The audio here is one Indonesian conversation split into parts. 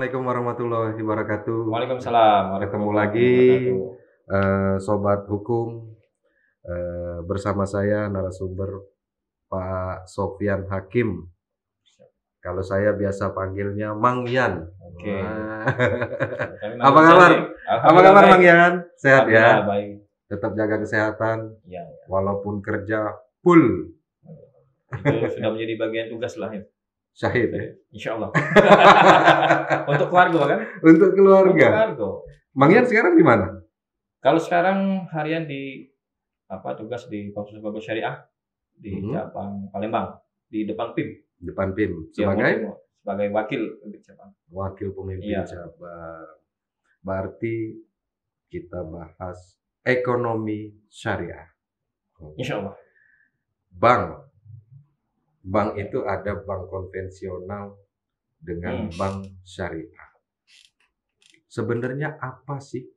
Assalamualaikum warahmatullahi wabarakatuh. Waalaikumsalam Ketemu warahmatullahi lagi, wabarakatuh. sobat hukum, bersama saya narasumber Pak Sofyan Hakim. Kalau saya biasa panggilnya Mang Yan. Oke. Wah. Kami Apa manggil kabar? cantik. Apa Alhamdulillah kabar baik. Mang Yan? Sehat ya? Alhamdulillah baik. Tetap jaga kesehatan, Ya, walaupun kerja full. itu sudah menjadi bagian tugas lah ya. Syahid ya? Insya Allah. Untuk keluarga kan? Untuk Untuk keluarga. keluarga. Mang Yan sekarang di mana? Kalau sekarang harian di tugas di Konsul Bagus Syariah di Mhm. cabang Palembang di depan PIM. Depan PIM. Ya, Sebagai wakil cabang. wakil pemimpin Iya. cabang. Berarti kita bahas ekonomi syariah. Insya Allah. Bank itu ada bank konvensional dengan bank syariah. Sebenarnya apa sih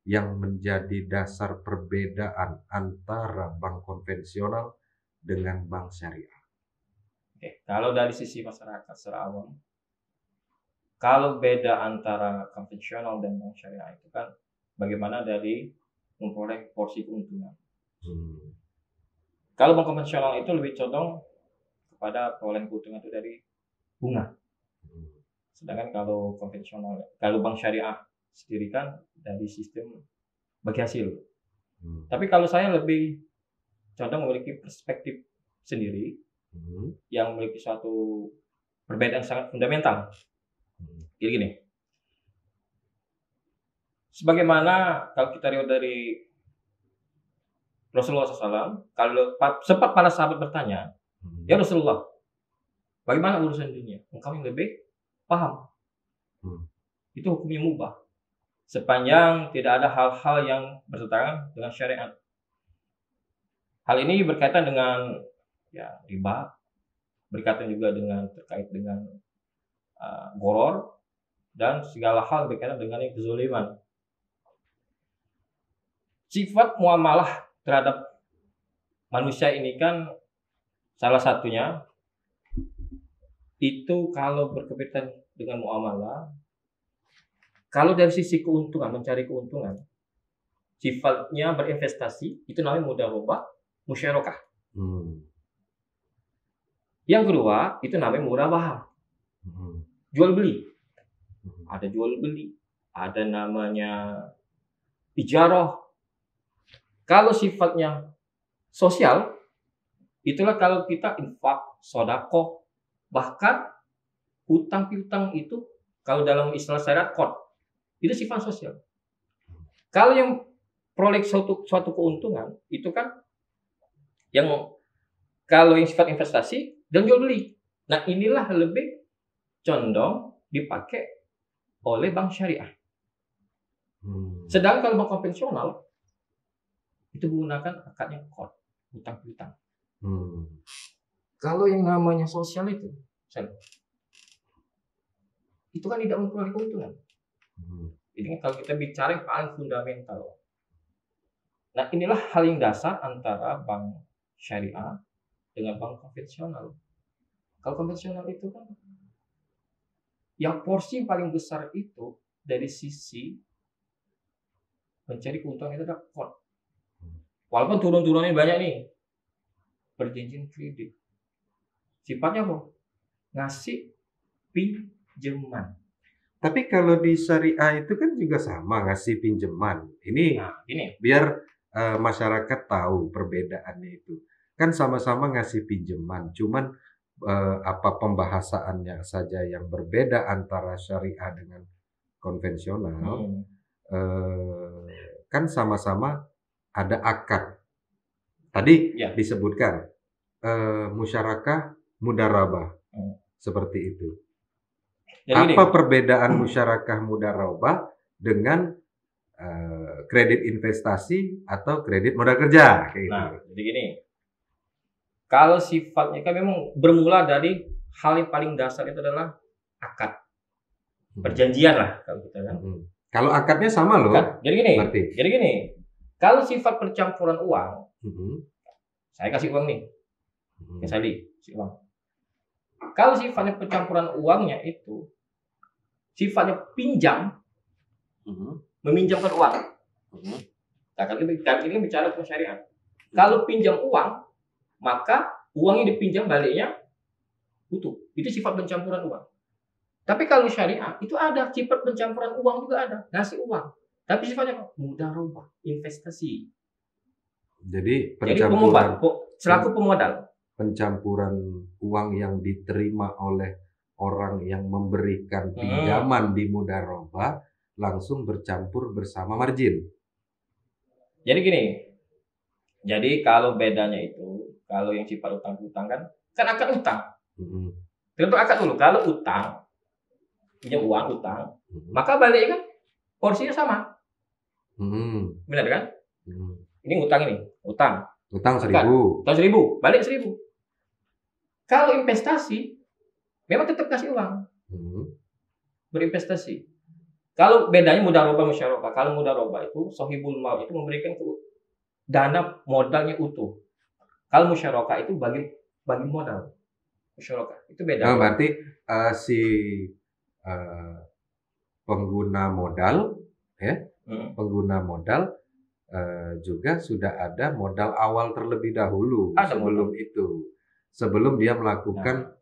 yang menjadi dasar perbedaan antara bank konvensional dengan bank syariah? Oke, kalau dari sisi masyarakat secara awam, kalau beda antara konvensional dan bank syariah itu kan bagaimana dari memperoleh porsi keuntungan. Kalau bank konvensional itu lebih condong kepada perolehan keuntungan itu dari bunga. Sedangkan kalau bank syariah sendiri kan dari sistem bagi hasil. Tapi kalau saya lebih condong memiliki perspektif sendiri yang memiliki suatu perbedaan sangat fundamental. Jadi gini, sebagaimana kalau kita lihat dari Rasulullah SAW, kalau sempat para sahabat bertanya, ya Rasulullah, bagaimana urusan dunia? Engkau yang lebih paham. Itu hukumnya mubah, sepanjang tidak ada hal-hal yang bertentangan dengan syariat. Hal ini berkaitan dengan riba, berkaitan juga dengan terkait dengan goror, dan segala hal berkaitan dengan yang kezaliman. Sifat muamalah terhadap manusia ini kan salah satunya itu kalau berkaitan dengan muamalah, kalau dari sisi keuntungan, mencari keuntungan, sifatnya berinvestasi, itu namanya mudharabah, musyarakah. Yang kedua, itu namanya murabahah, jual beli. Ada jual beli, ada namanya ijarah. Kalau sifatnya sosial, itulah kalau kita infak, sedekah, bahkan hutang piutang itu kalau dalam istilah syariat qard, itu sifat sosial. Kalau yang peroleh suatu keuntungan itu kan yang kalau yang sifat investasi dan jual beli. Nah, inilah lebih condong dipakai oleh bank syariah. Sedangkan kalau bank konvensional itu menggunakan akadnya qard, hutang piutang. Kalau yang namanya sosial itu kan tidak memperoleh keuntungan. Jadi kalau kita bicara yang paling fundamental. Nah, inilah hal yang dasar antara bank syariah dengan bank konvensional. Kalau konvensional itu kan yang porsi paling besar itu dari sisi mencari keuntungan itu adalah qard. Walaupun turun-turunnya banyak nih. Perjanjian kredit. Sifatnya apa? Ngasih pinjaman. Tapi kalau di syariah itu kan juga sama, ngasih pinjaman. Ini biar masyarakat tahu perbedaannya itu. Kan sama-sama ngasih pinjaman, cuman pembahasannya saja yang berbeda antara syariah dengan konvensional. Kan sama-sama ada akad. Tadi disebutkan musyarakah, mudharabah. Seperti itu. Jadi apa perbedaan musyarakah mudharabah dengan kredit investasi atau kredit modal kerja? Jadi gini. Kalau sifatnya kan memang bermula dari hal yang paling dasar itu adalah akad. Perjanjian lah kalau kita kan. Kalau akadnya sama loh. Jadi gini. Kalau sifat percampuran uang, saya kasih uang nih. Saya kasih uang. Kalau sifatnya percampuran uangnya itu sifatnya pinjam, meminjamkan uang. Nah, kali ini bicara hukum syariat. Kalau pinjam uang, maka uang yang dipinjam baliknya utuh. Itu sifat pencampuran uang. Tapi kalau syariat itu ada sifat pencampuran uang juga ada, ngasih uang. Tapi sifatnya mudharabah, investasi. Jadi selaku pemodal. Pencampuran uang yang diterima oleh orang yang memberikan pinjaman di mudharabah langsung bercampur bersama margin. Jadi gini. Jadi kalau bedanya itu, kalau yang sifat utang piutang kan akad utang. Tentu akad dulu. Kalau utang, pinjam uang utang, maka baliknya kan porsinya sama. Benar kan? Ini utang utang 1.000. Utang 1.000, balik 1.000. Kalau investasi, memang tetap kasih uang. Berinvestasi. Kalau bedanya mudharabah musyarakah. Kalau mudharabah itu sohibul mal itu memberikan dana modalnya utuh. Kalau musyarakah itu bagi modal. Musyarakah itu beda. Berarti si pengguna modal, pengguna modal juga sudah ada modal awal terlebih dahulu sebelum dia melakukan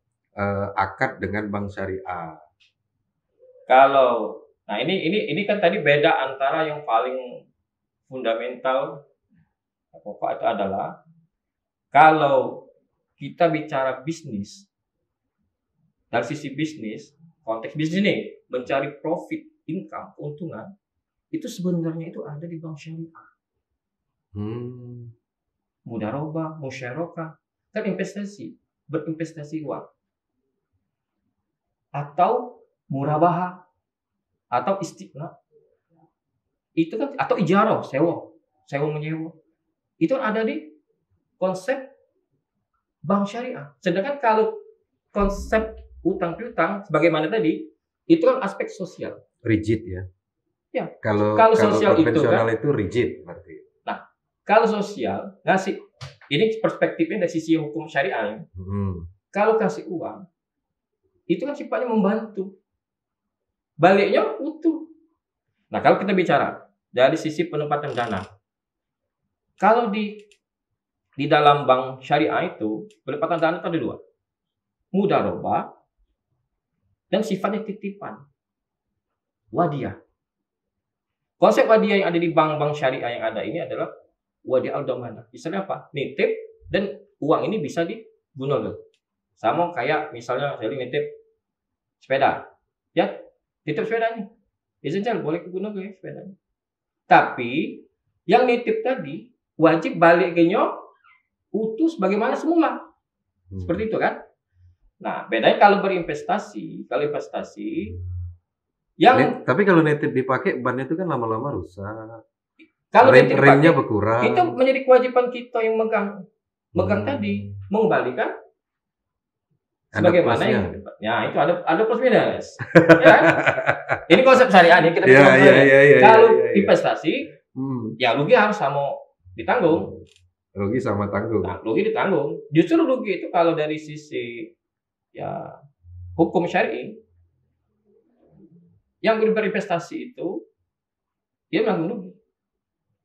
akad dengan bank syariah. Ini kan tadi beda antara yang paling fundamental pokok itu adalah kalau kita bicara bisnis dari sisi bisnis, konteks bisnis ini mencari profit, income, keuntungan itu sebenarnya itu ada di bank syariah. Mudharabah, musyarakah kan berinvestasi uang atau murabahah atau istiqna itu kan atau ijarah sewa menyewa itu ada di konsep bank syariah. Sedangkan kalau konsep utang piutang sebagaimana tadi itu kan aspek sosial rigid ya. Kalau sosial konvensional itu rigid berarti. Nah, kalau sosial ngasih ini perspektifnya dari sisi hukum syariah. Kalau kasih uang itu kan sifatnya membantu. Baliknya utuh. Nah, kalau kita bicara dari sisi penempatan dana. Kalau di dalam bank syariah itu penempatan dana itu ada dua. Mudharabah dan sifatnya titipan. Wadiah. Konsep wadiah yang ada di bank-bank syariah yang ada ini adalah wadiah al-damanah. Misalnya apa? Nitip dan uang ini bisa digunakan. Sama kayak misalnya saya nitip sepeda. Ya, nitip sepedanya. Esensial boleh digunakan sepedanya. Tapi yang nitip tadi wajib baliknya utuh sebagaimana semula. Seperti itu kan? Nah, bedanya kalau investasi tapi kalau nitip dipakai ban itu kan lama-lama rusak. Kalau remnya berkurang. Itu menjadi kewajiban kita yang megang tadi mengembalikan sebagaimana ya itu ada plus minus. Ya. Ini konsep syariah nih kita kalau investasi ya rugi harus sama ditanggung. Rugi sama tanggung. Rugi ditanggung. Justru rugi itu kalau dari sisi ya hukum syar'i yang berinvestasi itu dia menanggung rugi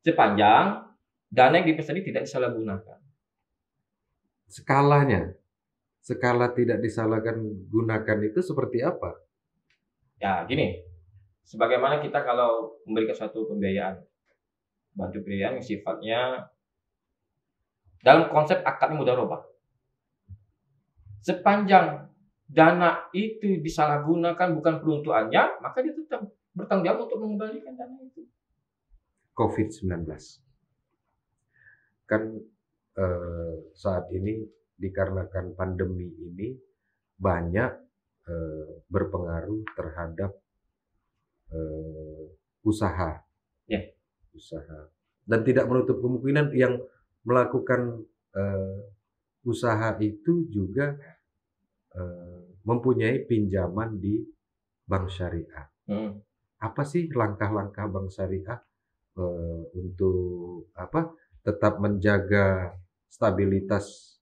sepanjang dana yang diinvestasi tidak disalahgunakan. Skala tidak disalahkan gunakan itu seperti apa? Ya gini, sebagaimana kita kalau memberikan suatu pembiayaan, bantu pembiayaan yang sifatnya dalam konsep akad mudharabah, sepanjang dana itu disalahgunakan bukan peruntukannya, maka dia tetap bertanggung jawab untuk mengembalikan dana itu. COVID-19 kan saat ini dikarenakan pandemi ini banyak berpengaruh terhadap usaha, dan tidak menutup kemungkinan yang melakukan usaha itu juga mempunyai pinjaman di bank syariah. Apa sih langkah-langkah bank syariah untuk tetap menjaga stabilitas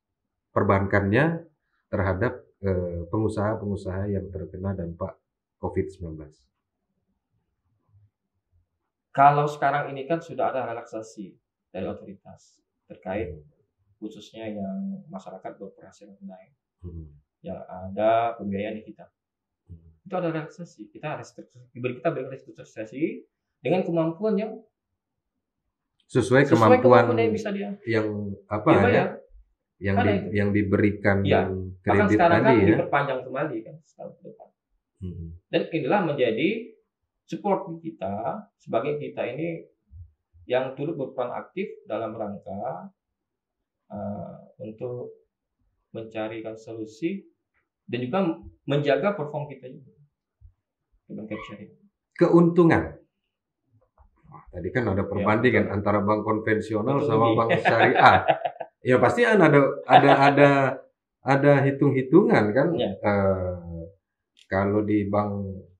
perbankannya terhadap pengusaha-pengusaha yang terkena dampak COVID-19? Kalau sekarang ini kan sudah ada relaksasi dari otoritas terkait khususnya yang masyarakat berpenghasilan rendah, yang ada pembiayaan di kita. Itu ada relaksasi, kita berikan restrukturisasi dengan kemampuan yang sesuai kemampuan yang bisa dia yang apa ya, yang diberikan ya, kredit sekarang tadi kan ya diperpanjang kembali kan setahun ke depan. Dan inilah menjadi support kita sebagai kita ini yang turut berperan aktif dalam rangka untuk mencarikan solusi dan juga menjaga perform kita juga. Keuntungan. Wah, tadi kan ada perbandingan antara bank konvensional sama bank syariah. Ya pasti kan ada hitung-hitungan kan. Ya. Kalau di bank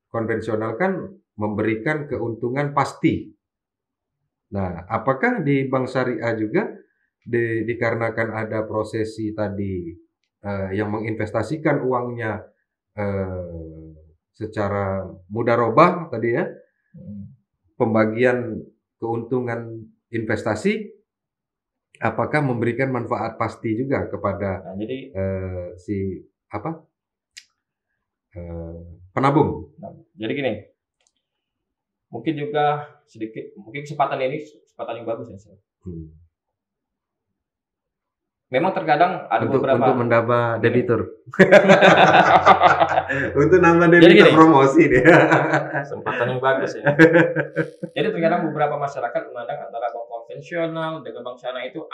konvensional kan memberikan keuntungan pasti. Nah, apakah di bank syariah juga dikarenakan ada prosesi tadi yang menginvestasikan uangnya secara mudharabah tadi ya, pembagian keuntungan investasi, apakah memberikan manfaat pasti juga kepada penabung? Jadi gini, mungkin juga sedikit, mungkin kesempatan yang bagus ya. Memang terkadang ada beberapa untuk mendaba debitur. Untuk nambah debitur promosi nih. Kesempatan yang bagus ya. Jadi terkadang beberapa masyarakat memandang antara bank konvensional dengan bank syariah itu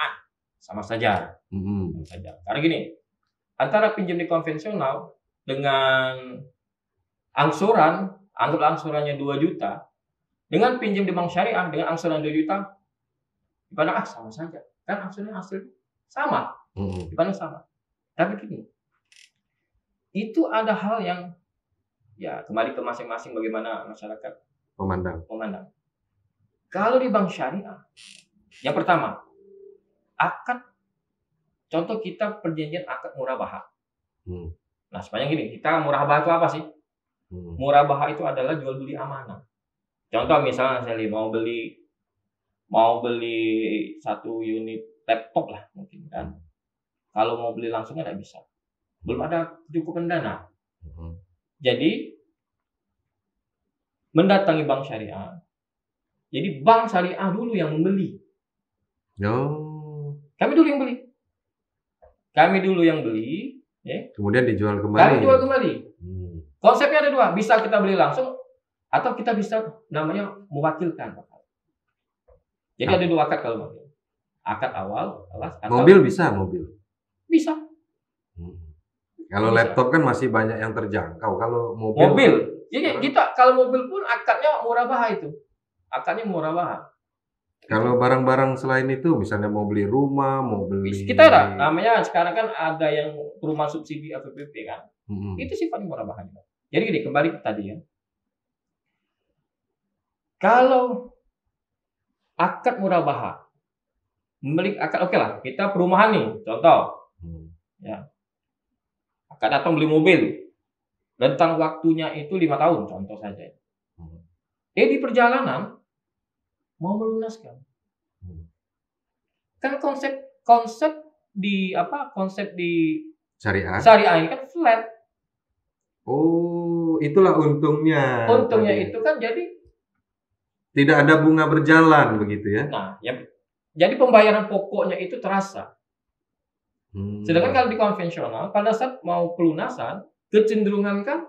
sama saja. Sama saja. Karena gini, antara pinjam di konvensional dengan angsuran, anggap angsurannya 2 juta, dengan pinjam di bank syariah dengan angsuran 2 juta, dipandang sama saja. Kan angsurannya sama, dipandang sama. Tapi gini, itu ada hal yang ya kembali ke masing-masing bagaimana masyarakat memandang. Kalau di bank syariah, yang pertama, akad, contoh kita perjanjian akad murabahah. Nah, sepanjang gini, kita murabahah itu apa sih? Murabahah itu adalah jual beli amanah. Contoh misalnya saya mau beli 1 unit laptop lah mungkin kan. Kalau mau beli langsung tidak bisa. Belum ada cukupan dana. Jadi mendatangi bank syariah. Jadi bank syariah dulu yang membeli. Kami dulu yang beli. Ya. Kemudian dijual kembali. Konsepnya ada 2. Bisa kita beli langsung atau kita bisa namanya mewakilkan. Jadi ada 2 akad kalau mau. Akad awal, atau mobil bisa. Kalau laptop kan masih banyak yang terjangkau. Kalau mobil jadi kita kalau mobil pun akadnya murabahah itu. Akadnya murabahah. Kalau barang-barang selain itu, misalnya mau beli rumah, mau beli kita ada namanya sekarang kan ada yang perumahan subsidi APBP kan. Itu sifatnya murabahah. Jadi gini, kembali ke tadi ya. Kalau akad murabahah membeli akad, oke lah, kita perumahan nih, contoh. Ya. Akad datang beli mobil. Rentang waktunya itu 5 tahun, contoh saja. Di perjalanan mau melunaskan. Kan konsep di syariah ini kan flat. Oh, itulah untungnya. Untungnya itu kan jadi tidak ada bunga berjalan begitu ya. Nah, jadi pembayaran pokoknya itu terasa. Sedangkan kalau di konvensional, pada saat mau pelunasan, kecenderungan kan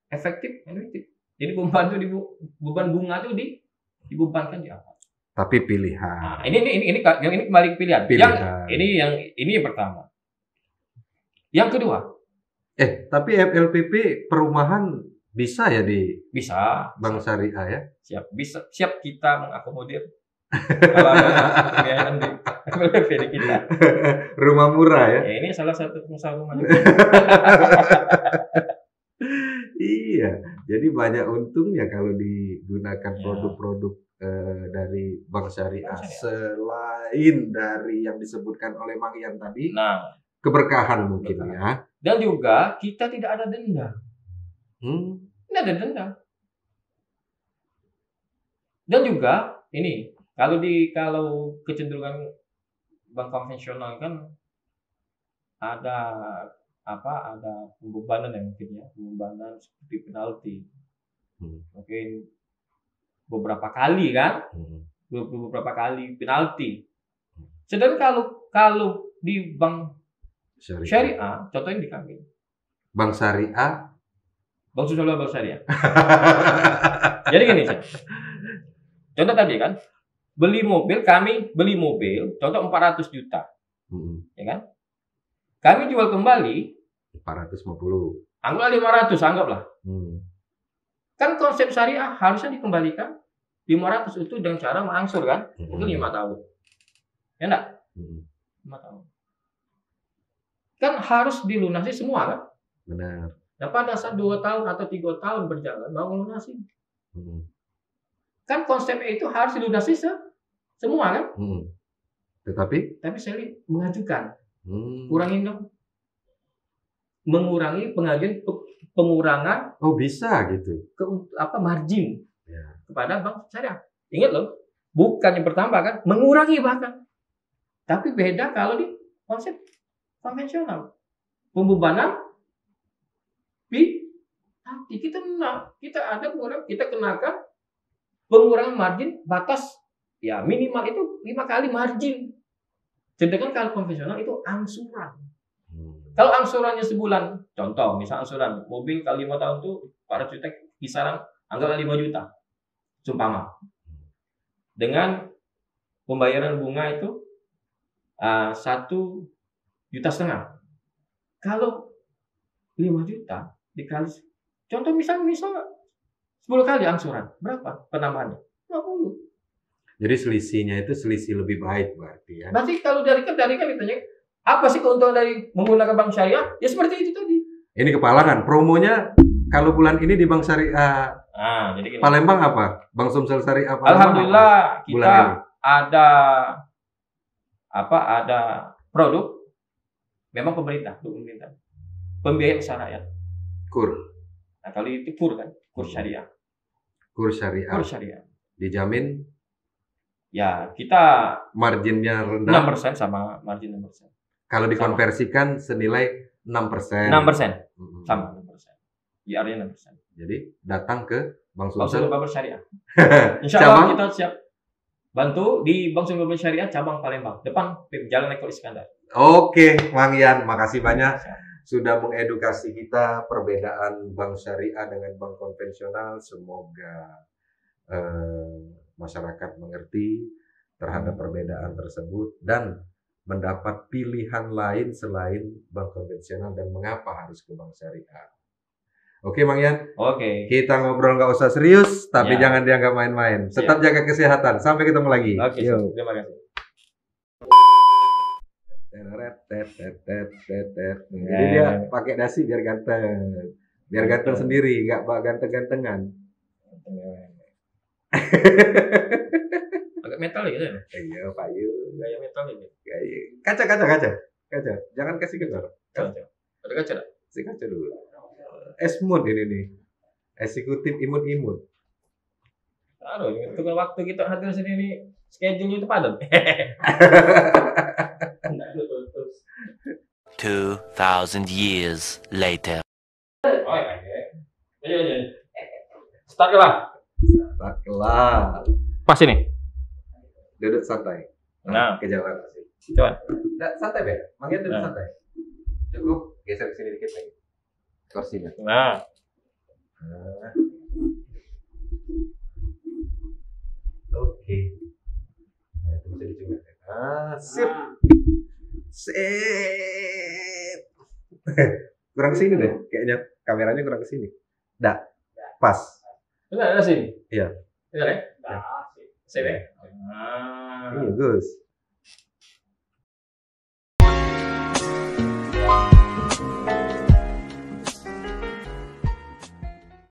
efektif. Jadi beban bunga itu dibebankan di awal. Tapi pilihan. Nah, ini kembali ke pilihan. Ini yang pertama. Yang kedua. Tapi FLPP perumahan bisa ya bisa bank syariah ya? Siap kita mengakomodir. Kalau ada pembiayaan di FLPP kita. Rumah murah ya? Ini salah satu pengusaha rumah. Iya, jadi banyak untungnya kalau digunakan produk-produk dari bank syariah. Selain dari yang disebutkan oleh Mang Ian tadi, keberkahan mungkin ya. Dan juga kita tidak ada denda. Ini ada denda. Dan juga ini kalau kecenderungan bank konvensional kan ada ada pembebanan ya mungkin ya, pembebanan seperti penalti. Mungkin beberapa kali kan, beberapa kali penalti. Sedangkan kalau di bank syariah, contohnya di kami. Bank syariah, bank syariah. Jadi gini, contoh tadi kan, kami beli mobil, contoh 400 juta, ya kan? Kami jual kembali 450. Anggaplah 500, anggaplah. Kan konsep syariah harusnya dikembalikan 500 itu dengan cara mengangsur kan? Itu 5 tahun. Ya enggak? 5 tahun. Kan harus dilunasi semua kan? Benar. Nah pada saat 2 tahun atau 3 tahun berjalan mau melunasi. Kan konsepnya itu harus dilunasi semua kan? Tapi saya mengajukan kurangin dong. Mengurangi pengurangan. Oh bisa gitu. Margin kepada bank syariah. Ingat loh, bukan yang pertama kan, mengurangi bahkan. Tapi beda kalau di konsep konvensional. Pembebanan kita ada pengurangan, kita kenakan pengurangan margin batas ya minimal itu 5 kali margin. Sedangkan kalau konvensional itu angsuran. Kalau angsurannya sebulan, contoh misal angsuran mobil kalau 5 tahun itu 400 juta kisaran anggaplah 5 juta. Sumpama. Dengan pembayaran bunga itu 1,5 juta. Kalau 5 juta dikali contoh misal 10 kali angsuran, berapa penambahannya? 50. Jadi selisihnya itu selisih lebih baik berarti ya. Berarti kalau dari kan ditanya, apa sih keuntungan dari menggunakan bank syariah? Ya seperti itu tadi. Ini kepalangan. Promonya kalau bulan ini di bank syariah jadi gini. Palembang apa? Bank Sumsel Syariah Palembang. Alhamdulillah apa? Kita ada produk memang pemerintah. Pembiayaan usaha rakyat. KUR. Nah, kalau itu KUR kan, KUR syariah. KUR syariah. Dijamin ya kita marginnya rendah 6% sama margin 6%. Kalau dikonversikan senilai 6%. 6%. Sama 6%. IR-nya 6%. Jadi datang ke Bank Sumsel Syariah. Insya Allah kita siap bantu di Bank Sumsel Syariah cabang Palembang, depan Jalan Eko Iskandar. Oke, Mang Yan, makasih banyak sudah mengedukasi kita perbedaan bank syariah dengan bank konvensional. Semoga masyarakat mengerti terhadap perbedaan tersebut dan mendapat pilihan lain selain bank konvensional dan mengapa harus ke bank syariah. Oke, Mang Yan. Oke. Kita ngobrol nggak usah serius, tapi jangan dianggap main-main. Tetap jaga kesehatan. Sampai ketemu lagi. Oke, terima kasih. Jadi dia pakai dasi biar ganteng. Biar ganteng sendiri, nggak ganteng-gantengan. Agak metal gitu ya? Iya, payu. Gaya metal gitu. Kaca. Jangan kasih kendor. Ada kaca tak? Kasih kaca dulu. Esmut ini nih. Eksekutif imut-imut. Taruh, tunggu waktu kita hadir sini nih, schedule itu padat. 2,000 years later. Oh iya. Start lah. Pas ini. Duduk santai. Nah, kejauhan masih. Coba. Santai, Be. Manggil duduk santai. Cukup geser ke sini dikit lagi. Kursinya. Nah. Oke. Nah, itu bisa dicoba. Sip. Kurang ke sini deh. Kayaknya kameranya kurang ke sini. Dah. Pas. Benar ada sini? Iya. Benar ya? Ya. Sip ya? Gus.